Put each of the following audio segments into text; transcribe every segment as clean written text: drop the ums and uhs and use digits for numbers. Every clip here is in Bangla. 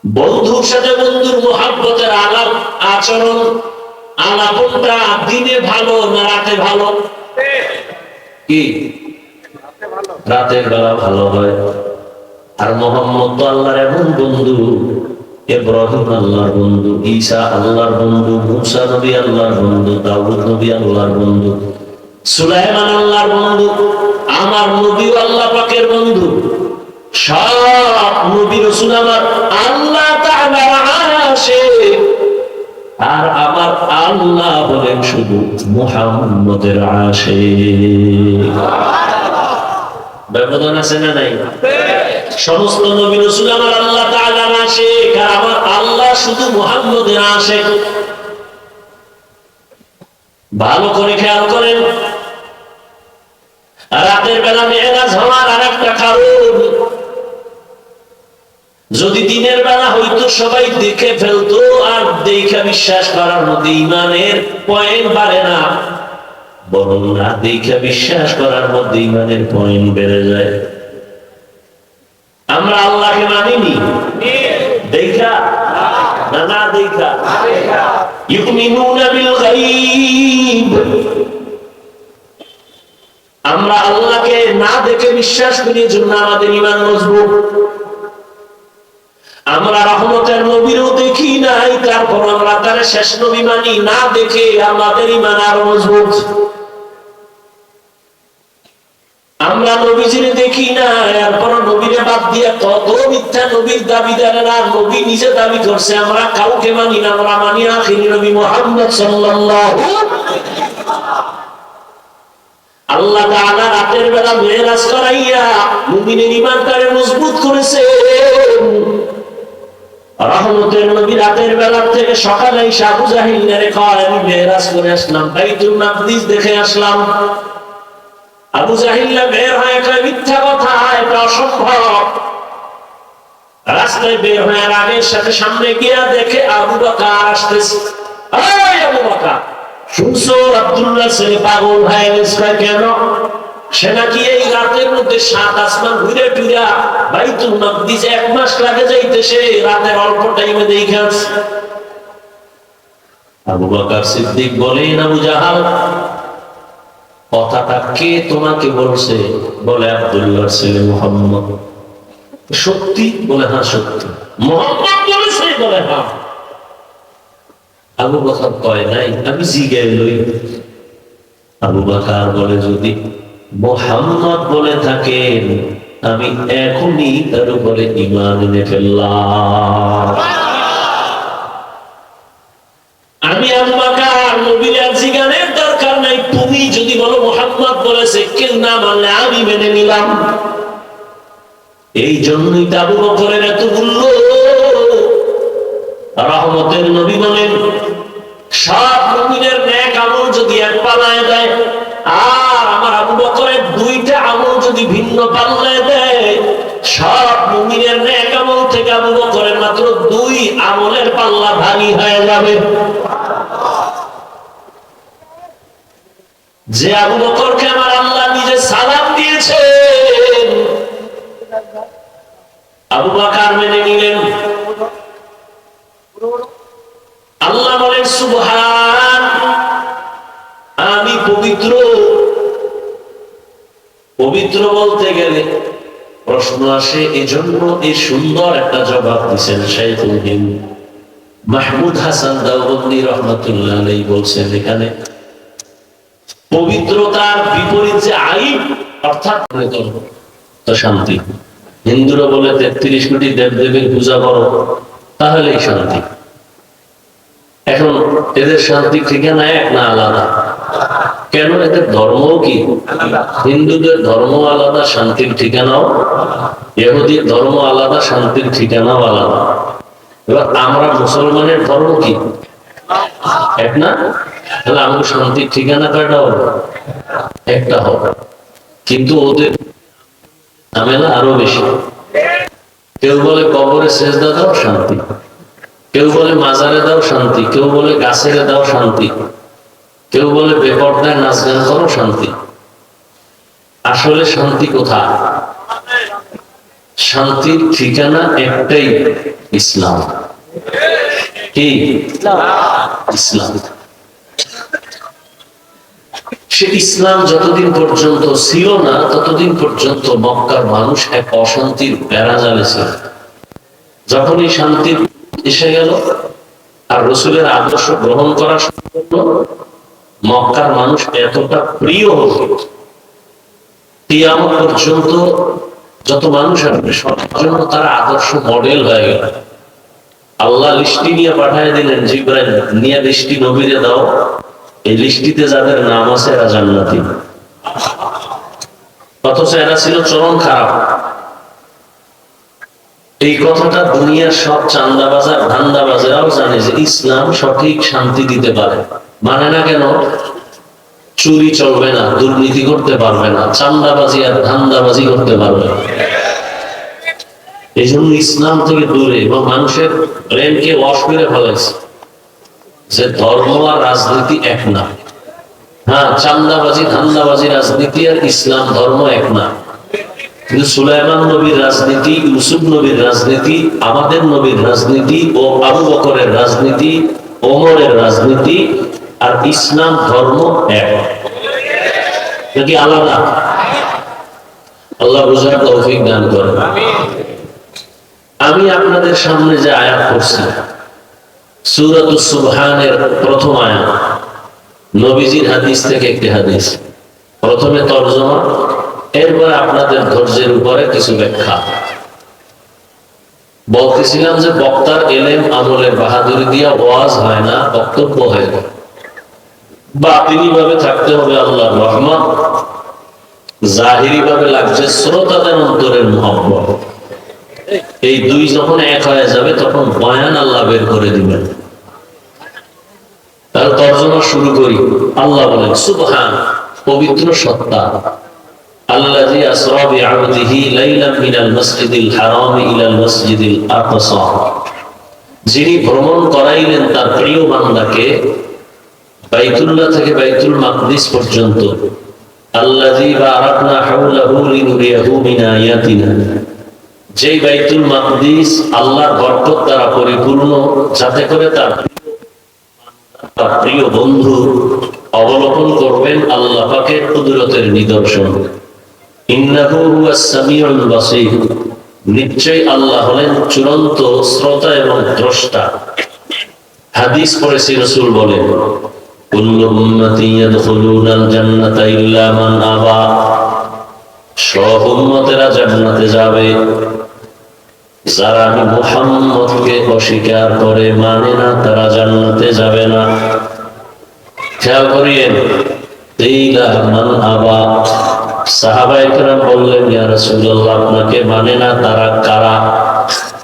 বন্ধুর সাথে বন্ধুর মোহাব্বতের আলাপ আচরণ আলাপনটা দিনে ভালো না রাতে ভালো? কি রাতের বেলা ভালো হয়। আর মোহাম্মদ তো আল্লাহর এমন বন্ধু, ইব্রাহিম আল্লাহর বন্ধু, ঈসা আল্লাহর বন্ধু, মুসা নবী আল্লাহর বন্ধু, দাউদ নবী আল্লাহর বন্ধু, সুলাইমান আল্লাহর বন্ধু, আমার নবী আল্লাহ পাকের বন্ধু। সব নবী রাসূল আমার আল্লাহ তাআলার আশিক, আর আমার আল্লাহ বলেন শুধু মুহাম্মদের আশিক। ব্যবধান আছে না নাই? সমস্ত নবী রাসূল আমার আল্লাহ তাআলার আশিক, আর আমার আল্লাহ শুধু মুহাম্মদের আশিক। ভালো করে খেয়াল করেন, রাতের বেলা মেরাজ হওয়ার আরেকটা কারণ, যদি দিনের বেলা হইতো সবাই দেখে ফেলতো, আর দেখে বিশ্বাস করার মধ্যে ইমানের পয়েন্ট বাড়ে না, বরং না দেখে বিশ্বাস করার মধ্যে ইমানের পয়েন্ট বেড়ে যায়। আমরা আল্লাহকে মানিনি দেখা না, না দেখা। ইউমিনুনা বিল গায়ব, আমরা আল্লাহকে না দেখে বিশ্বাস করি, জন্য আমাদের ঈমান মজবুত। আমরা রহমতের নবীরও দেখি নাই, তারপর আমরা তার শেষ নবী মানি না দেখে, আমাদের ঈমান আরো মজবুত। আমরা নবীজিরে দেখি না, এরপর নবীরে বাদ দিয়ে কত মিথ্যা নবীর দাবিদারেরা নবী নিজে দাবি করছে। আমরা কাউকে মানি না, আমরা মানি আখিরি নবী মুহাম্মদ সাল্লাল্লাহু। আল্লাহ তাআলা রাতের বেলা মেরাজ করাইয়া মুমিনের ঈমানটারে মজবুত করেছে। রহমতের নবী রাতের বেলা থেকে সকালে এসে আবু জাহিলের কয় আমি মেরাজ করে আসলাম, বাইতুল মাকদিস দেখে আসলাম। আবু জাহিল বের হয়ে কয় মিথ্যা কথা, এটা অসম্ভব। রাস্তায় বের হয়ে আগের সাথে সামনে গিয়া দেখে আবু বকর আসতেছে। এই আবু বকর, শুনছো আব্দুল্লাহ ছেলে পাগল হয়ে গেছে? কেন? সে নাকি এই রাতের মধ্যে 7 আসমান ঘুরে ফিরা বাইতুল মাকদিস 1 মাস লাগে যাইতেছে, রাতের অল্প টাইমে দেখে আসছে। আবু বকর সিদ্দিক বলেন, আবু জাহাল কথাটা কে তোমাকে বলছে? বলে আব্দুল্লাহর ছেলে মুহাম্মদ। সত্যি? বলে হ্যাঁ সত্যি। মুহাম্মদ বলেছে? বলে হ্যাঁ। আবু বকর কয় নাই, আমি জিজ্ঞাসা লই। আবু বকর বলে যদি মুহাম্মদ বলে থাকেন, আমি এখনই তার উপরে ঈমান এনে ফেললাম। আমি আবু বকর নবীর জিজ্ঞাসার দরকার নাই, তুমি যদি বলো মুহাম্মদ বলেছে, কেউ না মানলে আমি মেনে নিলাম। এই জন্যই তো আবু বকরের এত মূল্য। রহমতের নবী বলেন, সব মুমিনের নেক আমল যদি এক পাল্লায় দেয়, আর আমার আবু বকরের 2টা আমল যদি ভিন্ন পাল্লায় দেয়, সব মুমিনের নেক আমল থেকে আবু বকরের মাত্র 2 আমলের পাল্লা ভারী হয়ে যাবে। যে আবু বকরকে আমার আল্লাহ নিজে সালাম দিয়েছেন, আবু বকর মেনে নিলেন। আল্লাহ বলেন সুবহান, আমি পবিত্র। পবিত্র বলতে গেলে প্রশ্ন আসে, এজন্য এই সুন্দর একটা জবাব দিচ্ছেন শাইখুল হিন্দ মাহমুদ হাসান দাওবন্দি রাহমাতুল্লাহ আলাইহি বলছেন, এখানে পবিত্রতার বিপরীত যে আইব, অর্থাৎ তো শান্তি। হিন্দুরা বলে 33 কোটি দেবদেবীর পূজা করো, তাহলেই শান্তি। এখন এদের শান্তি ঠিকানা এক না আলাদা? কেন? এদের ধর্ম কি? হিন্দুদের ধর্ম আলাদা, শান্তির ঠিকানাও। ইহুদির ধর্ম আলাদা, শান্তির ঠিকানাও আলাদা। এবার আমরা মুসলমানের ধর্ম কি? এক না? তাহলে আমাদের শান্তির ঠিকানা কয়টা হবে? একটা হবে। কিন্তু ওদের ঝামেলা আরো বেশি। কেউ বলে কবরে সেজদা দাও, শান্তি। কেউ বলে মাজারে দাও, শান্তি। কেউ বলে গাছেরে দাও, শান্তি। কেউ বলে বেপরদায় নাচ গান করো, শান্তি। আসলে শান্তি কোথায়? শান্তির ঠিকানা একটাই, ইসলাম। কি ইসলাম? সে ইসলাম যতদিন পর্যন্ত ছিল না ততদিন পর্যন্ত মক্কার মানুষ এক অশান্তির বেড়াজালে ছিল। যখনই শান্তি এসে গেল আর রসুলের আদর্শ গ্রহণ করা শুরু করলো, মক্কার মানুষ এতটা প্রিয় হলো, কিয়ামত পর্যন্ত যত মানুষ আসবে সবার জন্য তারা আদর্শ মডেল হয়ে গেল। আল্লাহ লিস্টি নিয়ে পাঠিয়ে দিলেন, জিবরাইল নিয়ে লিস্টি নবীরে দাও, এই লিস্টিতে যাদের নাম আছে এরা জান্নাতি। অথচ এরা ছিল চরম খারাপ। এই কথাটা দুনিয়ার সব চান্দাবাজার ধান্দাবাজেরাও জানে যে ইসলাম সঠিক শান্তি দিতে পারে। মানে না কেন? চুরি চলবে না, দুর্নীতি করতে পারবে না, চান্দাবাজি আর ধান্দাবাজি করতে পারবে না। এই জন্য ইসলাম থেকে দূরে এবং মানুষের ব্রেনকে ওয়াশ করে ফেলেছে যে ধর্ম আর রাজনীতি এক না। হ্যাঁ, চান্দাবাজি ধান্দাবাজি রাজনীতি আর ইসলাম ধর্ম এক না। কিন্তু সুলাইমান নবীর রাজনীতি, ইউসুফ নবীর রাজনীতি, আমাদের নবীর রাজনীতি ও আবু বকরের রাজনীতি, ওমরের রাজনীতি আর ইসলাম ধর্ম এক, নাকি আলাদা? আল্লাহ বুঝার তৌফিক দান করেন। আমি আপনাদের সামনে যে আয়াত পড়ছি সূরাতুস সুবহানের প্রথম আয়াত, নবীজির হাদিস থেকে একটি হাদিস। প্রথমে তরজমা, এরপরে আপনাদের ধৈর্যের উপরে কিছু ব্যাখ্যা। বলতেছিলাম যে বক্তার এলেম আমলের বাহাদুরি দিয়া ওয়াজ হয় না, বক্তব্য হয় না। বাতিনি ভাবে থাকতে হবে আল্লাহর রহমত, জাহিরি ভাবে লাগছে শ্রোতাদের অন্তরের মহব্বত। এই দুই যখন এক হয়ে যাবে তখন বয়ান আল্লাহ বের করে দিবেন। তাহলে তর্জমা শুরু করি। আল্লাহ বলেন, সুবহান, পবিত্র সত্তা, আল্লাযী আসরা বিআবদিহি লাইলাম মিনাল মাসজিদিল হারাম ইলাল মাসজিদিল আকসা, যিনি ভ্রমণ করাইলেন তার প্রিয় বান্দাকে বাইতুল্লাহ থেকে বাইতুল মাকদিস পর্যন্ত। আল্লাযী বারাকনা হাওলাহু লিনুরিয়াহু মিন আয়াতিনা, যেই বাইতুল মাকদিস আল্লাহর বরকত দ্বারা পরিপূর্ণ, যাতে করে তার প্রিয় বন্ধু অবলোকন করবেন আল্লাহ পাকের কুদরতের নিদর্শন। ইন্নাহু হুয়াস সামিউল বাসীর, নিশ্চয়ই আল্লাহ হলেন চূড়ান্ত শ্রোতা এবং দ্রষ্টা। হাদিস পড়েছি, রাসূল বলেন, কুল্লু উম্মতি ইয়াদখুলুনাল জান্নাতা ইল্লা মান আবা, সব উম্মতেরা জান্নাতে যাবে, যারা আমি মুহাম্মদকে অস্বীকার করে মানে না তারা জান্নাতে যাবে না। খেয়াল করিয়েন, ইল্লা মান আবা। সাহাবায়ে কেরাম বললেন, ইয়া রাসূলুল্লাহ, আপনাকে মানে না তারা কারা?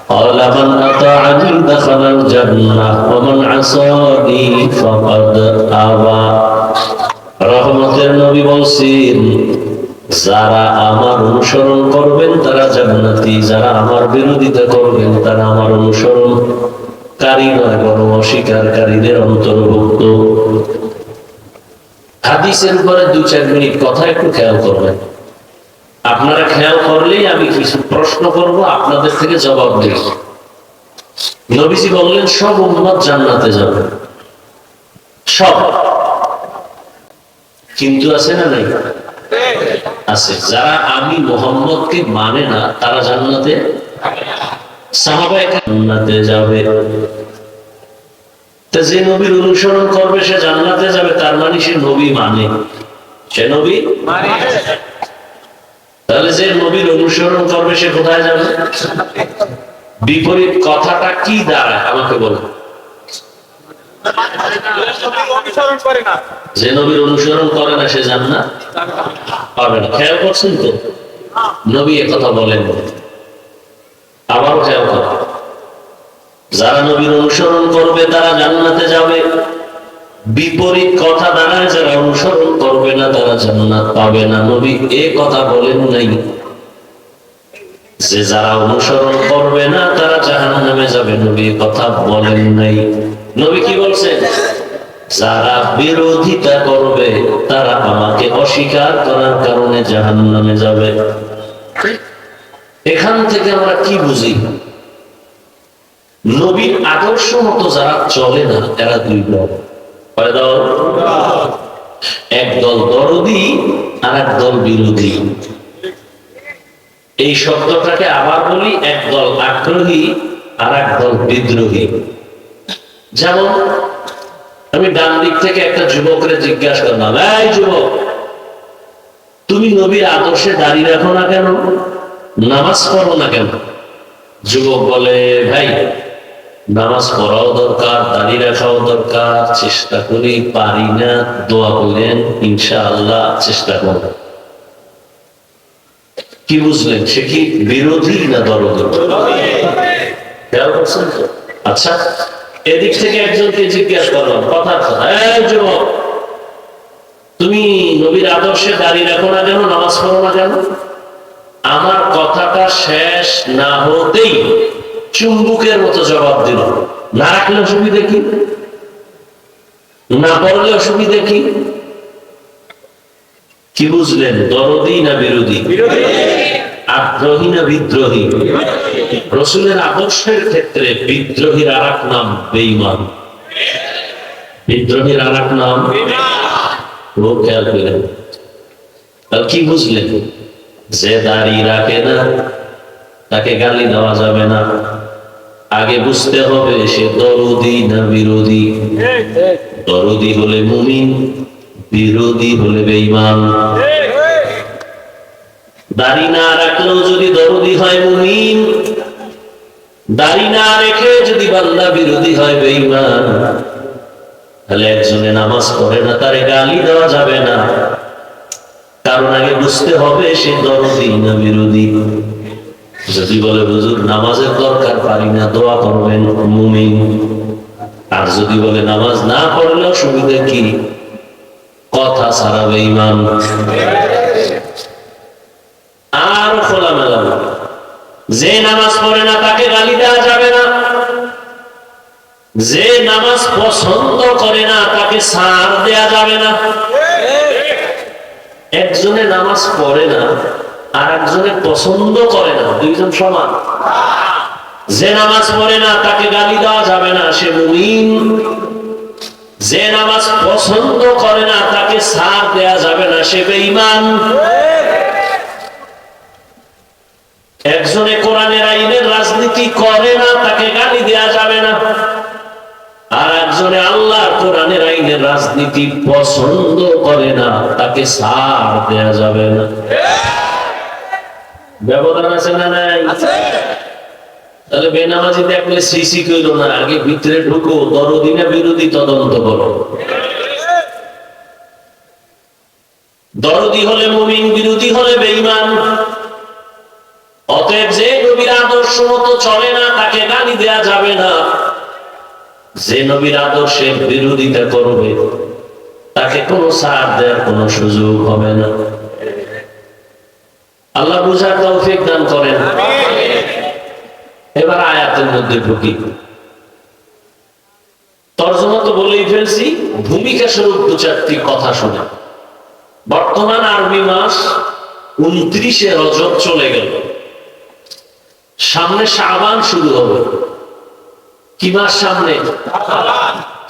ক্বালা মান আতাআনি দাখালাল জান্নাহ ওয়া মান আসানি ফাকাদ আবা। রহমতের নবী বলছেন, যারা আমার অনুসরণ করবেন তারা জান্নাতি, যারা আমার বিরোধিতা করবেন তারা আমার অনুসরণকারী নয় বরং অস্বীকারীদের অন্তর্ভুক্ত। হাদিসের উপরে 2-4 মিনিট কথা একটু খেয়াল করবেন। আপনারা খেয়াল করলেই আমি কিছু প্রশ্ন করব, আপনাদের থেকে জবাব দেব। নবীজি বললেন সব উম্মত জান্নাতে যাবে, সব। কিন্তু আছে না নাই? আছে। যারা আমি মুহাম্মদকে মানে না তারা জান্নাতে, সাহাবায়ে জান্নাতে যাবে। তা যে নবীর অনুসরণ করবে সে জান্নাতে যাবে, তার মানে সে নবী মানে, সে নবী মানে। তাহলে যে নবীর অনুসরণ করবে সে কোথায় যাবে? বিপরীত কথাটা কি দাঁড়ায় আমাকে বলুন। যে নবীর অনুসরণ করে না সে জান্নাত পাবে না। খেয়াল করছেন তো? নবী একথা বলেন। আবারও খেয়াল করেন, যারা নবীর অনুসরণ করবে তারা জান্নাতে যাবে। বিপরীত কথা দাঁড়ায়, যারা অনুসরণ করবে না তারা জান্নাত পাবে না। নবী এ কথা বলেন নাই যে যারা অনুসরণ করবে না তারা জাহান্নামে যাবে, নবী এ কথা বলেন নাই। নবী কি বলছেন? যারা বিরোধিতা করবে তারা আমাকে অস্বীকার করার কারণে জাহান্নামে যাবে। এখান থেকে আমরা কি বুঝি? নবীর আদর্শ মতো যারা চলে না এরা দুই দল। কয় দল? একদল দরদি আর একদল বিরোধী। এই শব্দটাকে আবার বলি, একদল আগ্রহী আর একদল বিদ্রোহী। যেমন আমি ডান দিক থেকে একটা যুবকরে জিজ্ঞাসা করলাম, এই যুবক, তুমি নবীর আদর্শে দাঁড়িয়ে রাখো না কেন, নামাজ পড়ো না কেন? যুবক বলে, ভাই নামাজ পড়াও দরকার, দাঁড়িয়ে রাখাও দরকার, চেষ্টা করি, পারি না, দোয়া করেন, ইনশাআল্লাহ চেষ্টা করব। কি বুঝলেন? সে কি বিরোধী না দরদি? খেয়াল করছেন তো? আচ্ছা, এদিক থেকে একজনকে জিজ্ঞাসা করলাম, কথার কথা, যুবক তুমি নবীর আদর্শে দাঁড়িয়ে রাখো না কেন, নামাজ পড়ো না কেন? আমার কথাটা শেষ না হতেই চুম্বুকের মতো জবাব দিল, না রাখলে অসুবিধা কি, না পড়লে অসুবিধা কি? কি বুঝলেন? দরদি না বিরোধী? আগ্রহী না বিদ্রোহী? রাসূলের আদর্শের ক্ষেত্রে বিদ্রোহীর আর এক নাম বেঈমান। বিদ্রোহীর আর এক নাম ও, খেয়াল করেন। তাহলে কি বুঝলেন? যে দাঁড়িয়ে রাখে না তাকে গালি দেওয়া যাবে না। আগে বুঝতে হবে সে দরদি না বিরোধী। দরদি হলে মুমিন, বিরোধী হলে বেঈমান। দাড়ি না রাখলেও যদি দরদি হয় মুমিন, দাড়ি না রেখে যদি বান্দা বিরোধী হয় বেঈমান, তাহলে একজনে নামাজ পড়ে না তারে গালি দেওয়া যাবে না, কারণ আগে বুঝতে হবে সে দরদি না বিরোধী। যদি বলে হুজুর নামাজের দরকার, পারি না, দোয়া করবেন, মুমিন। আর যদি বলে নামাজ না পড়লে অসুবিধা কি, কথা ছাড়া বেঈমান। আর খোলামেলা যে নামাজ পড়ে না তাকে গালি দেওয়া যাবে না, যে নামাজ পছন্দ করে না তাকে ছাড় দেয়া যাবে না। একজনে নামাজ পড়ে না আর একজনে পছন্দ করে না, দুইজন সমান? যে নামাজ পড়ে না তাকে গালি দেওয়া যাবে না, সে মুমিন। যে নামাজ পছন্দ করে না তাকে ছাড় দেয়া যাবে না, সে বেঈমান। একজনে কোরআনের আইনের রাজনীতি করে না তাকে গালি দেয়া যাবে না, আর একজনে আল্লাহর কোরআনের আইনের রাজনীতি পছন্দ করে না তাকে ছাড় দেয়া যাবে না। ব্যবধান আছে না নাই? তাহলে বেনামাজি দেখলে সিসি কইল না, আগে ভিতরে ঢুকো, দরদি না বিরোধী তদন্ত করো। দরদি হলে মুমিন, বিরোধী হলে বেঈমান। অতএব যে নবীর আদর্শ মতো চলে না তাকে গালি দেয়া যাবে না, যে নবীর আদর্শের বিরোধিতা করবে তাকে কোনো ছাড় দেওয়ার কোনো সুযোগ হবে না। আল্লাহ বুঝার তৌফিক দান করেন। এবার আয়াতের মধ্যে ঢুকি। তরজমা তো বলেই ফেলছি, ভূমিকা স্বরূপ দু চারটি কথা শুনে। বর্তমান আরবি মাস 29শে রজব চলে গেল, সামনে শাবান শুরু হবে। কি মাস সামনে?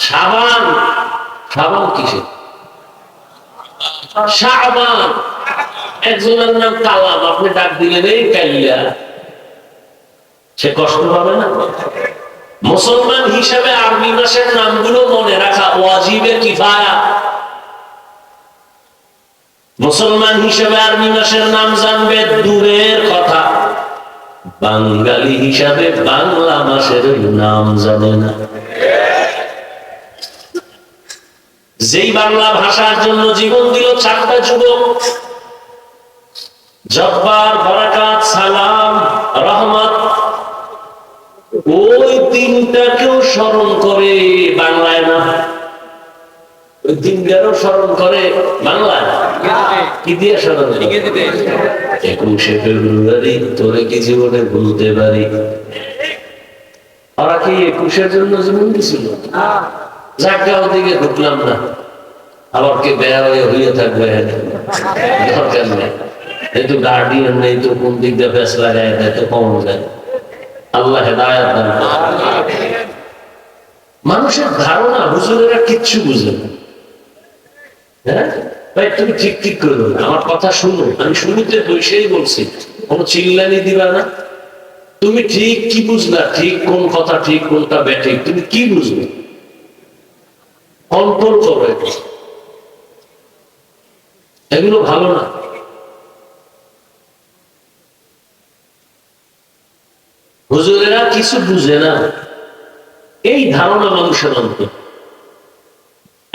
শাবান। শাবান কিসে? শাবান। একজনের নাম কালাম, আপনি ডাক দিলেন এই কালিয়া, সে কষ্ট পাবে না? মুসলমান হিসাবে আরবি মাসের নামগুলো মনে রাখা ওয়াজিবে কিফায়া। মুসলমান হিসাবে আরবি মাসের নাম জানবে দূরের কথা, বাঙালি হিসাবে বাংলা মাসের নাম জানে না। যেই বাংলা ভাষার জন্য জীবন দিল চারটা যুবক, জব্বার, বারাকাত, সালাম, রহমত, ওই তিনটাকেও স্মরণ করে বাংলায় না, ওই তিনটারও স্মরণ করে বাংলায়। কি দিয়ে স্মরণ? 21শে ফেব্রুয়ারি তোরে কি জীবনে ভুলতে পারি। ওরা কি 21-এর জন্য জীবন দিছিল? জায়গাও দিকে ঢুকলাম না, আবার কে বেয়া হয়ে থাকবে, দরকার নেই। এই তো গার্ডিয়ান নেই, তো কোন দিক দিয়ে ফেস লাগায় দেয়, তো কম যায়। আল্লাহ হেদায়েত দান করেন। মানুষের ধারণা হুজুরেরা কিচ্ছু বুঝে না। হ্যাঁ ভাই, তুমি ঠিক ঠিক করে বলো, আমার কথা শুনো, আমি শুরুতে বসেই বলছি, কোনো চিল্লানি দিবা না। তুমি ঠিক কি বুঝলা, ঠিক কোন কথা ঠিক কোনটা ব্যাঠিক, তুমি কি বুঝবে, কন্ট্রোল করো। এগুলো ভালো না। হুজুরেরা কিছু বুঝে না, এই ধারণা মানুষের অন্তর।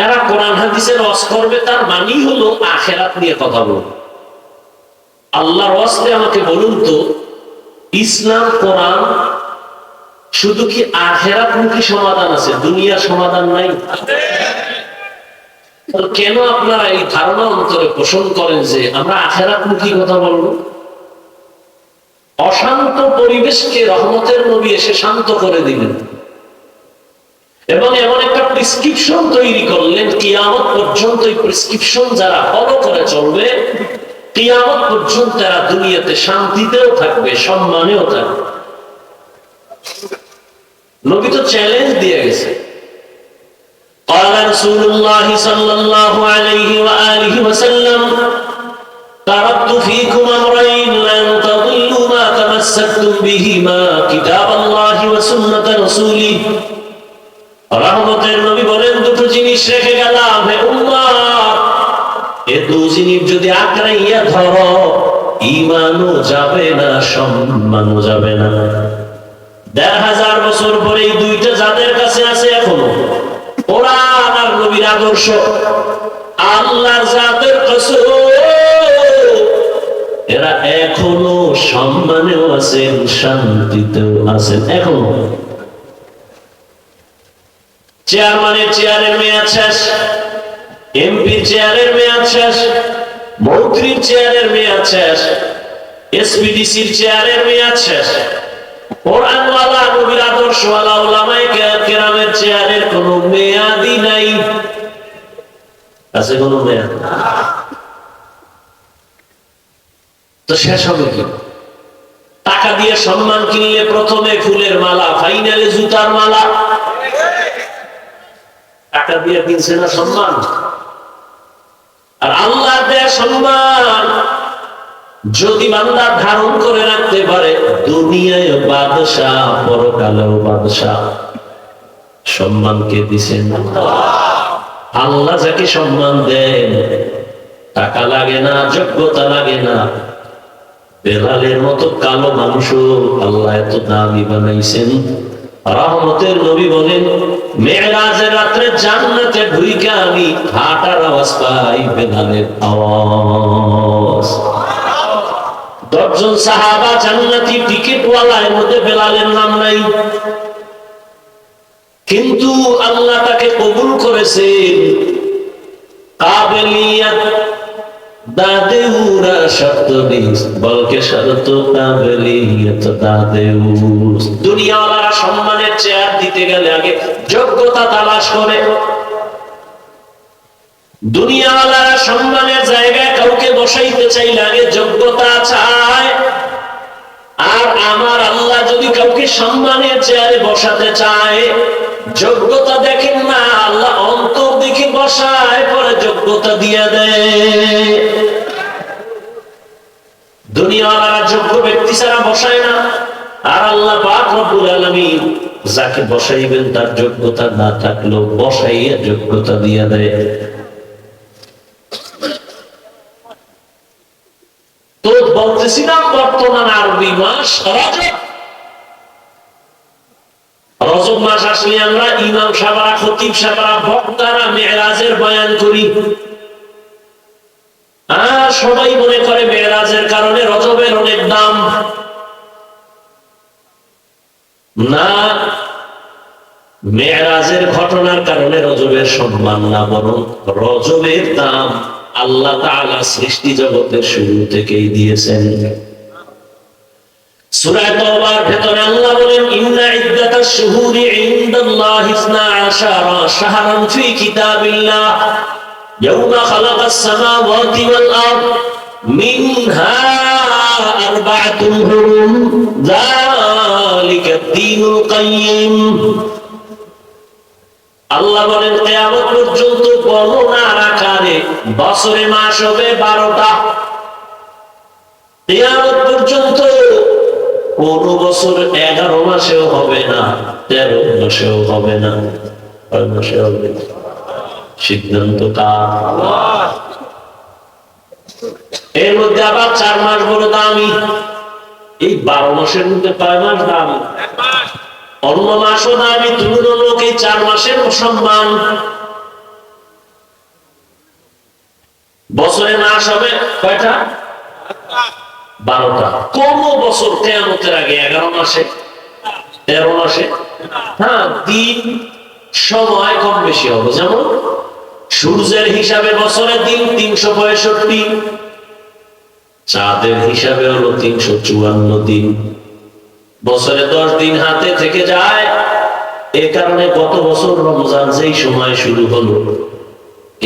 এরা কোরআন হাদিসের রস করবে, তার মানেই হলো আখেরাত নিয়ে কথা বলবে। আল্লাহর ওয়াস্তে আমাকে বলুন তো, ইসলাম কোরআন শুধু কি আখেরাত মুখী সমাধান আছে, দুনিয়ার সমাধান নাই? কেন আপনারা এই ধারণা অন্তরে পোষণ করেন যে আমরা আখেরাত মুখী কথা বলবো? অশান্ত পরিবেশকে রহমতের নবী এসে শান্ত করে দিলেন এবং এমন একটা প্রেসক্রিপশন তৈরি করলেন, কিয়ামত পর্যন্ত এই প্রেসক্রিপশন যারা ফলো করে চলবে, কিয়ামত পর্যন্ত তারা দুনিয়াতে শান্তিতেও থাকবে, সম্মানেও থাকবে। নবী তো চ্যালেঞ্জ দিয়ে গেছে। قال رسول الله صلى الله عليه وآله وسلم تركت فيكم أمرين لن تضلوا ما تمسكتم بهما كتاب الله وسنة رسوله। রহমতের নবী বলেন, দুটো জিনিস রেখে গেলাম হে উম্মত, এ দু জিনিস যদি আঁকড়াইয়া ধরো, ঈমানও যাবে না, সম্মানও যাবে না। ১৫০০ বছর পরে এই দুইটা যাদের কাছে আছে এখনো, কোরআন আর নবীর আদর্শ, আল্লাহর জাতের কসম, এরা এখনো সম্মানেও আছেন, শান্তিতেও আছেন। এখনো চেয়ারম্যানের চেয়ারের মেয়াদ শেষ, এমপির চেয়ারের মেয়াদ শেষ, মন্ত্রীর চেয়ারের মেয়াদ শেষ, এসপিডিসির চেয়ারের মেয়াদ শেষ, কোরআনওয়ালা নবীর আদর্শওয়ালা উলামায়ে কেরামের চেয়ারের কোনো মেয়াদই নাই। আছে কোনো মেয়াদ? তো শেষ হবে কি? টাকা দিয়ে সম্মান কিনলে প্রথমে ফুলের মালা, ফাইনালে জুতার মালা। টাকা দিয়ে কিনছে না সম্মান, আর আল্লাহর দেয়া সম্মান যদি বান্দা ধারণ করে রাখতে পারে, দুনিয়ায় বাদশাহ, পরকালেও বাদশাহ। সম্মানকে দিছেন আল্লাহ, যাকে সম্মান দেন টাকা লাগে না, যোগ্যতা লাগে না। বেলালের মতো কালো মানুষও আল্লাহ এত দামি বানাইছেন। রহমতের নবী বলেন, মেরাজের রাত্রে জান্নাতে ঢুইকা আমি হাঁটার আওয়াজ পাই, বেলালের আওয়াজ। 10 জন সাহাবা জান্নাতি টিকিটওয়ালা, এর মধ্যে বেলালের নাম নাই, কিন্তু আল্লাহ তাকে কবুল করেছেন। কাবেলিয়াত দাদেউরা শব্দ নিস, বলকে শরত কাবেলিয়াত দাদেউস। দুনিয়াওয়ালারা সম্মানের চেয়ার দিতে গেলে আগে যোগ্যতা তালাশ করে। দুনিয়াওয়ালারা সম্মানের জায়গায় কাউকে বসাইতে চাইলে আগে যোগ্যতা চায়। আর আমার আল্লাহ যদি কাউকে সম্মানের চেয়ারে বসাতে চায়, যোগ্যতা দেখেন না, আল্লাহ অন্তর দেখে বসায়, পরে যোগ্যতা দিয়ে দেয়। দুনিয়াওয়ালারা যোগ্য ব্যক্তি ছাড়া বসায় না, আর আল্লাহ পাক রব্বুল আলামিন যাকে বসাইবেন তার যোগ্যতা না থাকলেও বসাইয়া যোগ্যতা দিয়ে দেয়। তো বলতেছিলাম, বর্তমান আরবি মাস রজব। রজব মাস আসলে আমরা ইমাম সাহেবরা, খতিব সাহেবরা, বক্তারা মেরাজের বয়ান করি, আর সবাই মনে করে মেরাজের কারণে রজবের অনেক দাম। না, মেরাজের ঘটনার কারণে রজবের সম্মান না, বরং রজবের দাম আল্লাহ তাআলা সৃষ্টি জগতের শুরু থেকেই দিয়েছেন। সূরা তাওবার ভেতরে আল্লাহ বলেন, ইন্না ইদ্দাতাশ শুহুরি ইনদাল্লাহি 12 শাহরান ফি কিতাবিল্লাহ ইয়াওমা খালাকাস সামাওয়াতি ওয়াল আরদ মিনহা আরবাতুন হুরুম যালিকা দ্বীনুল কাইয়্যিম। আল্লাহ বলেন কিয়ামত পর্যন্ত গণনার আকারে বছরে মাস হবে 12টা। কিয়ামত পর্যন্ত কোন বছর 11 মাসেও হবে না, 13 মাসেও হবে না, 6 মাসে হবে। সিদ্ধান্ত কার? আল্লাহ। এর মধ্যে আবার 4 মাস বড় দামি। এই 12 মাসের মধ্যে 5 মাস দামি, অন্য মাসও দামি, তুলনামূলক এই 4 মাসের সম্মান। বছরে মাস হবে কয়টা? 12টা। কোন বছর কিয়ামতের আগে 11 মাসে 13 মাসে? হ্যাঁ, দিন সময় কম বেশি হবে। যেমন সূর্যের হিসাবে বছরের দিন 365, চাঁদের হিসাবে হলো 354 দিন। বছরে 10 দিন হাতে থেকে যায়। এ কারণে গত বছর রমজান যেই সময় শুরু হলো,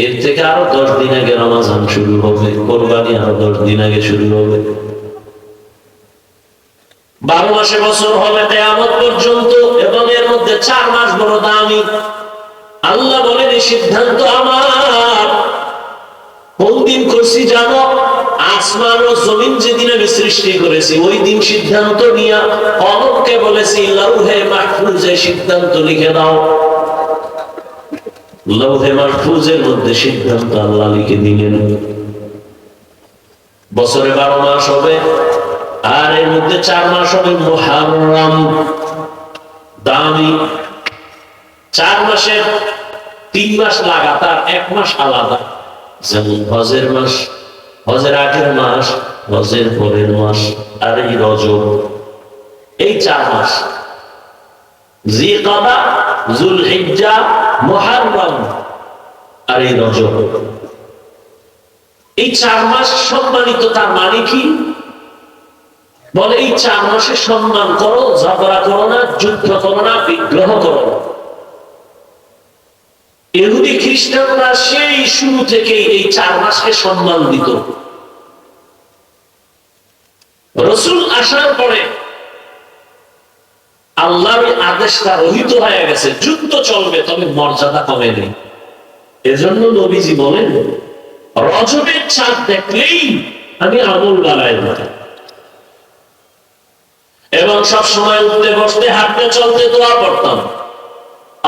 এর থেকে আরো 10 দিন আগে রমজান শুরু হবে, কোরবানি আরো 10 দিন আগে শুরু হবে। 12 মাসে বছর হবে কিয়ামত পর্যন্ত, এবং এর মধ্যে 4 মাস বড় দামি। আল্লাহ বলেন এই সিদ্ধান্ত আমার। কোন দিন করছি জানো? আসমান ও জমিন যেদিন আমি সৃষ্টি করেছি ওই দিন সিদ্ধান্ত নিয়ে কলমকে বলেছি লৌহে মাহফুজে সিদ্ধান্ত লিখে দাও। লৌহে মাহফুজের মধ্যে সিদ্ধান্ত আল্লাহ লিখে দিলেন। বছরে 12 মাস হবে, আর এর মধ্যে 4 মাস হবে মুহররম, দামি। 4 মাসের 3 মাস লাগাতার, 1 মাস আলাদা। যেমন হজের মাস, হজের আগের মাস, হজের পরের মাস, আর এই রজব। এই 4 মাস, জিলকাদা, যুলহিজ্জা, মুহররম, আর এই রজব। এই 4 মাস সম্মানিত। তার মানে কি? বলে এই 4 মাসে সম্মান করো, ঝগড়া করো না, যুদ্ধ করো না, বিগ্রহ করো না। ইহুদি খ্রিস্টানরা সেই শুরু থেকে এই 4 মাসকে সম্মান দিত। রাসূল আসার পরে আল্লাহর আদেশটা রহিত হয়ে গেছে, যুদ্ধ চলবে তবে মর্যাদা কমে নেই। এজন্য নবীজি বলেন রজবের চাঁদ দেখলেই আমি আমল বাড়াই দিতাম, এবং সব সময় উঠতে বসতে হাঁটতে চলতে দোয়া করতাম,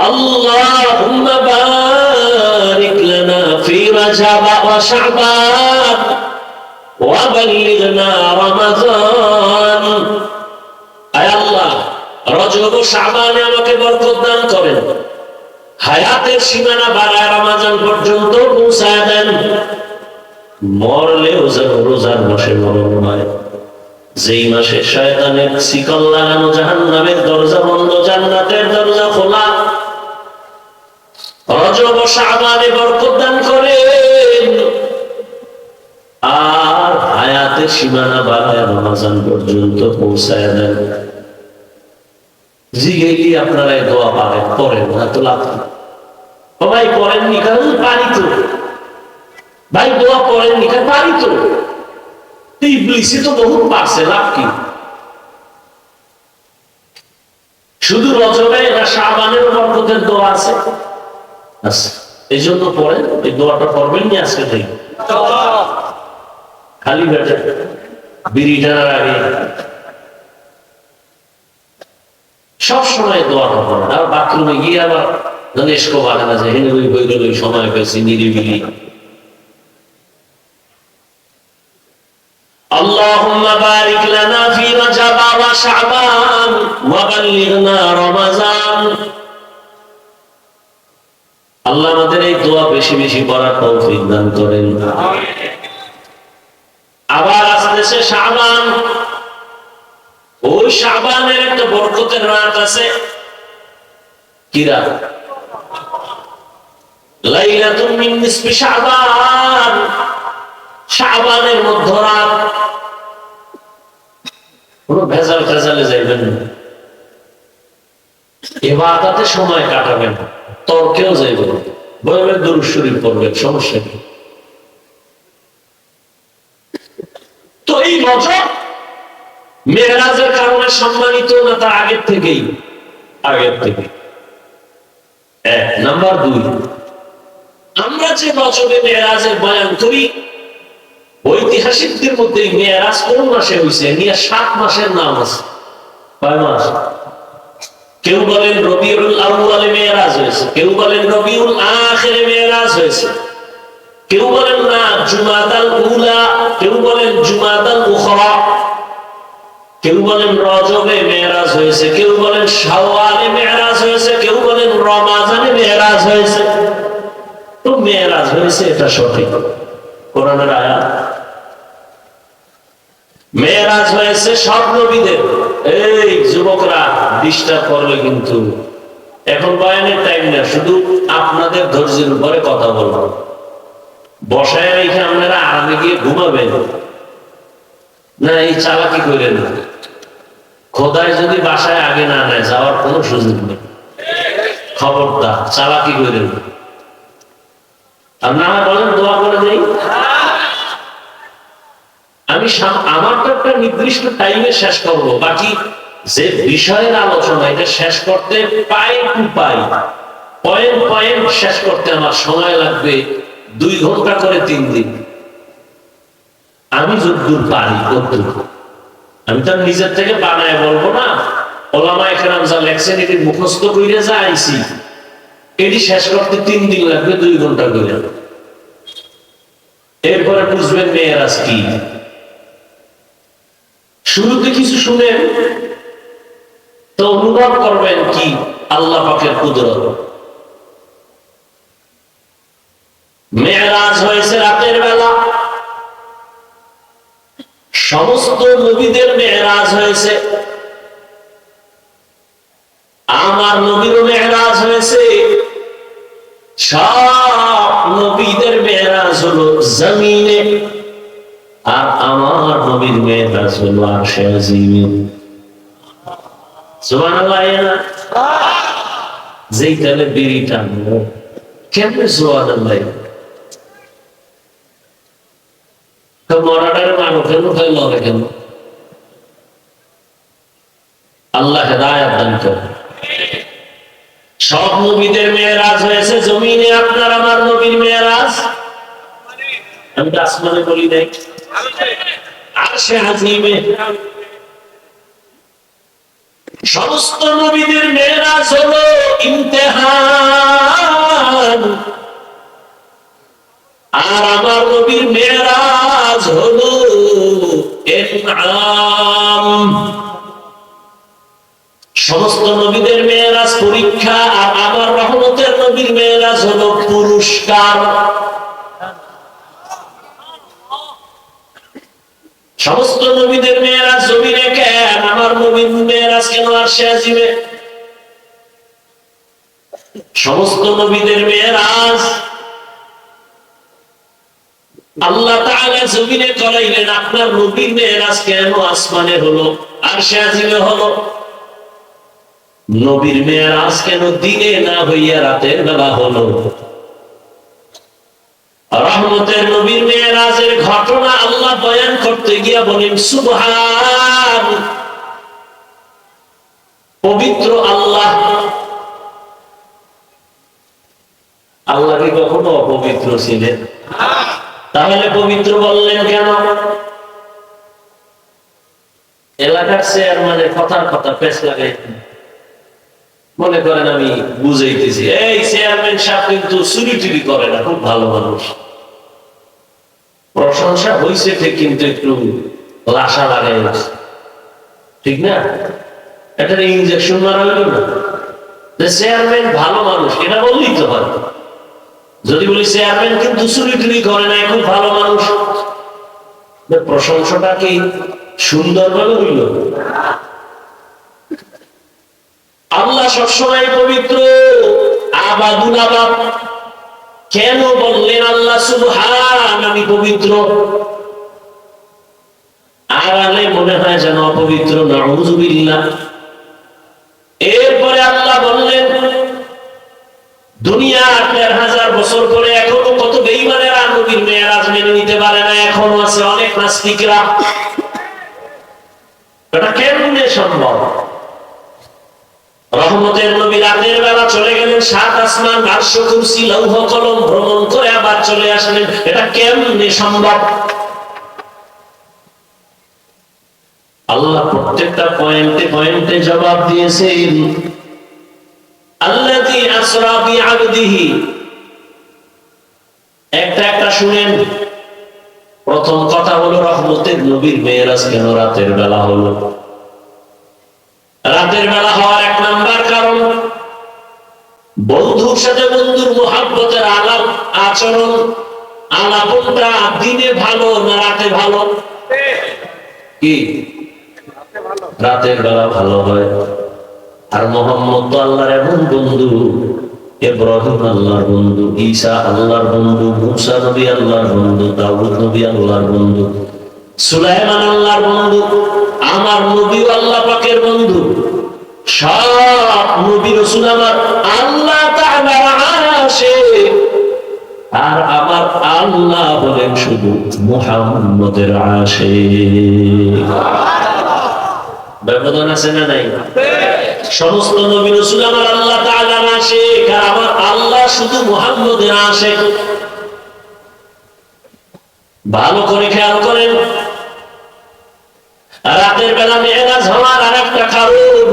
আল্লাহুম্মা বারিক লানা ফি রাজাব ওয়া শাবান ওয়া বাল্লিগনা রমাদান। আয় আল্লাহ, রজব ও শাবানে আমাকে বরকত দান করেন, হায়াতের সীমানা বাড়ায় রমজান পর্যন্ত পৌঁছায় দেন। মরলেও যেন রোজার মাসে মরণ হয়, যেই মাসে শয়তানের শিকল লাগানো, জাহান্নামের দরজা বন্ধ, জান্নাতের দরজা খোলা। রজব ও শাবানে বরকত দান করেন, আর হায়াতের সীমানা বাড়ায় রমজান পর্যন্ত পৌঁছায় দেন। জিগেলি আপনারা এই দোয়া পারেন, পড়েন না তো লাভ নেই। ভাই পড়েননি কারণ পারি তো, ভাই দোয়া পড়েননি কারণ পারি তো। ইবলিসে তো বহুত পারছে, লাভ কি? শুধু রজবে না শাবানের বরকতের দোয়া আছে? আচ্ছা, এই জন্য পড়েন, এই দোয়াটা পড়বেন নি আজকে থেকে। খালি বেটে বিড়ি টানার আগে সব সময় দোয়াটা পড়েন। আর বাথরুমে গিয়ে আবার এসকো বাড়ে না যে হেনে ওই বই গেল, সময় পেয়েছি নিরিবিলি। আল্লাহুম্মা বারিক লানা ফি রাজাব ওয়া শাবান ওয়া বাল্লিগনা রমাজান। আল্লাহ আমাদের এই দোয়া বেশি বেশি পড়ার তৌফিক দান করেন। আবার আসতেছে শাবান। ওই শাবানের একটা বরকতের রাত আছে। কি রাত? লাইলাতুন মিন নিসফি শাবান, শাবানের মধ্যরাত। কোন ভেজাল ভেজালে যাইবেন না, ইবাদতে সময় কাটাবেন, তর্কেও যাইবেন, বইবেন, দুরূদ শরীফ পড়বেন, সমস্যা কি? ওই রজব মেরাজের কারণে সম্মানিত না তার আগের থেকেই? আগের থেকে। এক নাম্বার দুই, আমরা যে রজবে মেরাজের বয়ান করি, ঐতিহাসিকদের মধ্যে মেরাজ কোন মাসে হয়েছে নিয়ে 7 মাসের নাম আছে। কয় মাস? কেউ বলেন রবিউল আউয়ালে মেরাজ হয়েছে, কেউ বলেন রবিউল আখিরে মেরাজ হয়েছে, কেউ বলেন না জুমাদাল উলা, কেউ বলেন জুমাদাল উখরা, কেউ বলেন রজবে মেরাজ হয়েছে, কেউ বলেন শাওয়ালে মেরাজ হয়েছে, কেউ বলেন রমাজানে মেরাজ হয়েছে। তো মেরাজ হয়েছে এটা সঠিক কোরআনের আয়াত। মেরাজ হয়েছে সব নবীদের। এই যুবকরা ডিস্টার্ব করলে কিন্তু, এখন বয়ানের টাইম না, শুধু আপনাদের ধৈর্যের উপরে কথা বলবো। বসায় রেখে আপনারা আরামে গিয়ে ঘুমাবেন না, এই চালাকি করেন না। খোদায় যদি বাসায় আগে না নেয় যাওয়ার কোনো সুযোগ নেই, খবরদার চালাকি করেন না। আর না বলেন দোয়া করে দেই। আমি আমারটা একটা নির্দিষ্ট টাইমে শেষ করবো, বাকি যে বিষয়ের আলোচনা এটা শেষ করতে পাই টু পাই, পয়েন্ট পয়েন্ট শেষ করতে আমার সময় লাগবে 2 ঘন্টা করে 3 দিন। আমি যতদূর পারি ততদূর। আমি তো নিজের থেকে বানায় বলবো না, ওলামায়ে কেরাম যা লেখছেন এটি মুখস্থ কইরে যা আইছি, এটি শেষ করতে 3 দিন লাগবে 2 ঘন্টা করে। এরপরে বুঝবেন মেরাজ কি। শুরুতে কিছু শুনেন তো অনুভব করবেন কি আল্লাহ পাকের কুদরত। মেরাজ হয়েছে রাতের বেলা, সমস্ত নবীদের মেরাজ হয়েছে, আমার নবীরও মেরাজ হয়েছে। সব নবীদের মেরাজ হলো জমিনে, আর আমার নবীর মেরাজ হলো আরশে আজিমে। সুবহানাল্লাহ। যেই তাহলে বিড়ি টানলো কেমনে সুবহানাল্লাহ। তো মরাটার মানো কেন, লড়ে কেন? আল্লাহ হেদায়েত দান করেন। সব নবীদের মেরাজ হয়েছে জমিনে, আপনার আমার নবীর মেরাজ আমি তো আসমানে বলি নাই, আরশে আজিমে। সমস্ত নবীদের মেরাজ হলো ইমতিহান, আর আমার নবীর মেরাজ হলো ইনআম। সমস্ত নবীদের মেরাজ পরীক্ষা, আর আমার রহমতের নবীর মেরাজ হলো পুরস্কার। সমস্ত নবীদের মেরাজ জমিনে কেন, আমার নবীর মেরাজ কেন আরশে আজিমে? সমস্ত নবীদের মেরাজ আল্লাহ তাআলা জমিনে করাইলেন, আপনার নবীর মেরাজ কেন আসমানে হলো, আরশে আজিমে হলো? নবীর মেরাজ কেন দিনে না হইয়া রাতের বেলা হলো? রহমতের নবীর মেরাজের ঘটনা আল্লাহ বয়ান করতে গিয়া বলেন সুবহান, পবিত্র আল্লাহ। আল্লাহ কি কখনো অপবিত্র ছিলেন? তাহলে পবিত্র বললেন কেন? এলাকার চেয়ারম্যানের কথার কথা পেছ লাগাই মনে করেন আমি বুঝাইতেছি, এই চেয়ারম্যান সাহেব কিন্তু চুরি টুরি করে না, খুব ভালো মানুষ। প্রশংসা হয়েছে ঠিক, কিন্তু একটু লাশা লাগাই ঠিক না, এটা ইনজেকশন মারা হইল না। চেয়ারম্যান ভালো মানুষ এটা বললেই তো হয়। যদি বলি চেয়ারম্যান কিন্তু চুরি টুরি করে না, খুব ভালো মানুষ, প্রশংসাটা কি সুন্দর ভাবে হইল? আল্লাহ সবসময় পবিত্র, আবাদুল আবাদ। কেন বললেন আল্লাহ সুবহান, আমি পবিত্র? আড়ালে মনে হয় যেন অপবিত্র, নাউযুবিল্লাহ। এরপরে আল্লাহ বললেন দুনিয়া ১,৫০০ বছর পরে এখনো কত বেঈমানেরা নবীর মেরাজ মেনে নিতে পারে না, এখনো আছে অনেক নাস্তিকরা। এটা কেমনে সম্ভব? রহমতের নবী রাতের বেলা চলে গেলেন, 7 আসমান, আরশ, কুরসি, লৌহ কলম ভ্রমণ করে আবার চলে আসলেন। এটা কেমনে সম্ভব? আল্লাহ প্রত্যেকটা পয়েন্টে পয়েন্টে জবাব দিয়েছেন। আল্লাযী আসরা বিআবদিহি, একটা একটা শুনেন। প্রথম কথা হলো রহমতের নবীর মেরাজ কেন রাতের বেলা হলো? রাতের বেলা হওয়ার এক নাম্বার কারণ, বন্ধুর সাথে বন্ধুর মুহাব্বতের আলাপ আচরণ, আলাপনটা দিনে ভালো না রাতে ভালো? কি রাতের বেলা ভালো হয়। আর মোহাম্মদ তো আল্লাহর এমন বন্ধু, ইব্রাহিম আল্লাহর বন্ধু, ঈসা আল্লাহর বন্ধু, মুসা নবী আল্লাহর বন্ধু, দাউদ নবী আল্লাহর বন্ধু, সুলাইমান আল্লাহর বন্ধু, আমার নবী আল্লাহ পাকের বন্ধু। সব নবী রাসূল আমার আল্লাহ তাআলার আশিক, আর আমার আল্লাহ বলেন শুধু মুহাম্মদের আশিক। ব্যবধান আছে না নাই? সমস্ত নবী রাসূল আমার আল্লাহ তাআলার আশিক, আর আমার আল্লাহ শুধু মুহাম্মদের আশিক। ভালো করে খেয়াল করেন, রাতের বেলা মেরাজ হওয়ার আরেকটা কারণ,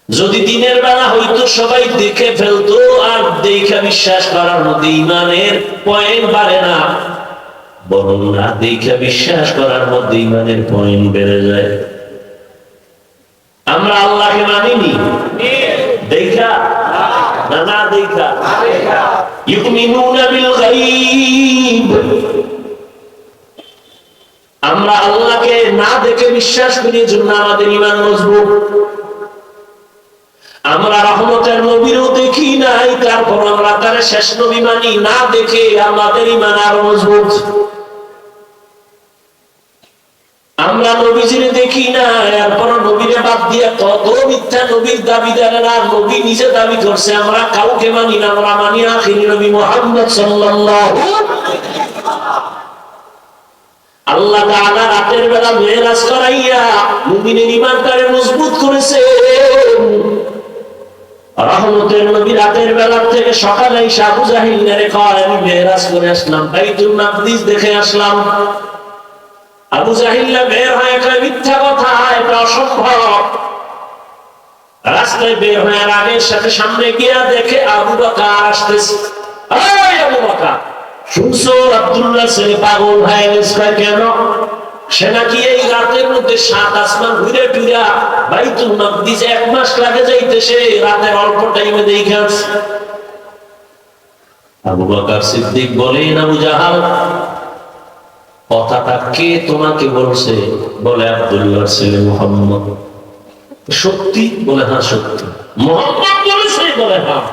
যদি দিনের বেলা হইতো সবাই দেখে ফেলতো, আর দেখা বিশ্বাস করার মধ্যে ইমানের পয়েন্ট বাড়ে না, বরং না দেখা বিশ্বাস করার মধ্যে ইমানের পয়েন্ট বেড়ে যায়। আমরা আল্লাহকে মানিনি দেখা না, না দেখা। ইউমিনুনা বিল গায়ব, আমরা আল্লাহকে না দেখে বিশ্বাস করি, জন্য আমাদের ঈমান মজবুত। আমরা রহমতের নবীরও দেখি নাই, তারপর আমরা তার শেষ নবী মানি না দেখে, আমাদের ঈমান আরো মজবুত। আমরা নবীজিরে দেখি না, এরপর নবীরে বাদ দিয়ে কত মিথ্যা নবীর দাবিদারেরা নবী নিজে দাবি করছে, আমরা কাউকে মানি না। আমরা মানি আখিরি নবী মুহাম্মদ সাল্লাল্লাহু। আল্লাহ তাআলা রাতের বেলা মেরাজ করাইয়া মুমিনের ঈমানটারে মজবুত করেছে। রহমতের নবী রাতের বেলা থেকে সকালে এসে আবু জাহিলরে কয়, আমি মেরাজ করে আসলাম, বাইতুল মাকদিস দেখে আসলাম। আবু জাহিল বের হয়ে কয়, মিথ্যা কথা, এটা অসম্ভব। রাস্তায় বের হয়ে আগের সাথে সামনে গিয়া দেখে আবু বকর আসতেছে। এই আবু বকর, শুনছো আব্দুল্লাহ ছেলে পাগল হয়ে গেছে? কেন? সে নাকি এই রাতের মধ্যে 7 আসমান ঘুরে টুরা বাইতুল মাকদিস 1 মাস লাগে যাইতেছে, রাতের অল্প টাইমে দেখে আসছে। আবু বকর সিদ্দিক বলেন, আবু জাহাল, কথাটা কে তোমাকে বলছে? বলে আব্দুল্লাহ ছেলে মুহাম্মদ। সত্যি? বলে হ্যাঁ সত্যি। মুহাম্মদ বলেছে? বলে হ্যাঁ।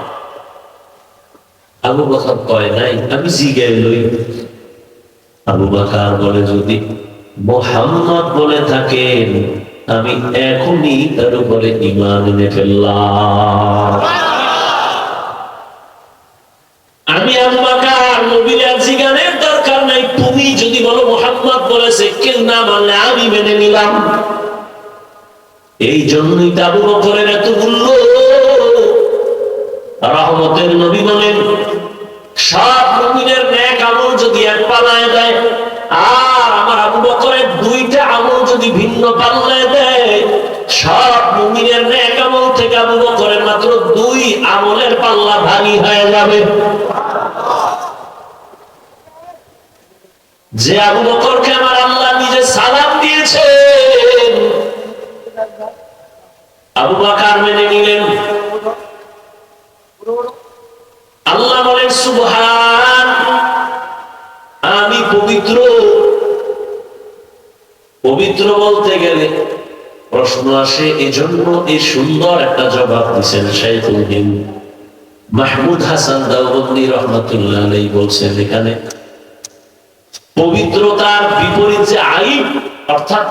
আবু বকর কয় নাই, আমি জিগাই লই। আবু বকর বলে, যদি মুহাম্মদ বলে থাকেন, আমি এখনই তার উপরে ঈমান এনে ফেললাম। আমি আবু বকর নবীর জিগানের দরকার নাই, তুমি যদি বলো মুহাম্মদ বলেছে, কেউ না মানলে আমি মেনে নিলাম। এই জন্যই তো আবু বকরের এত মূল্য। রহমতের নবী বলেন, সব মুমিনের নেক আমল যদি এক পাল্লায় দেয়, আর আমার আবু বকরের 2টা আমল যদি ভিন্ন পাল্লায় দেয়, সব মুমিনের নেক আমল থেকে আবু বকরের মাত্র 2 আমলের পাল্লা ভারী হয়ে যাবে। যে আবু বকরকে আমার আল্লাহ নিজে সালাম দিয়েছেন, আবু বকর মেনে নিলেন। আল্লাহ বলেন, সুবহান, আমি পবিত্র। পবিত্র বলতে গেলে প্রশ্ন আসে, এজন্য এই সুন্দর একটা জবাব দিচ্ছেন শাইখুল হিন্দ মাহমুদ হাসান দেওবন্দি রহমাতুল্লাহ আলাইহি বলছেন, এখানে পবিত্রতার বিপরীত যে আইব, অর্থাৎ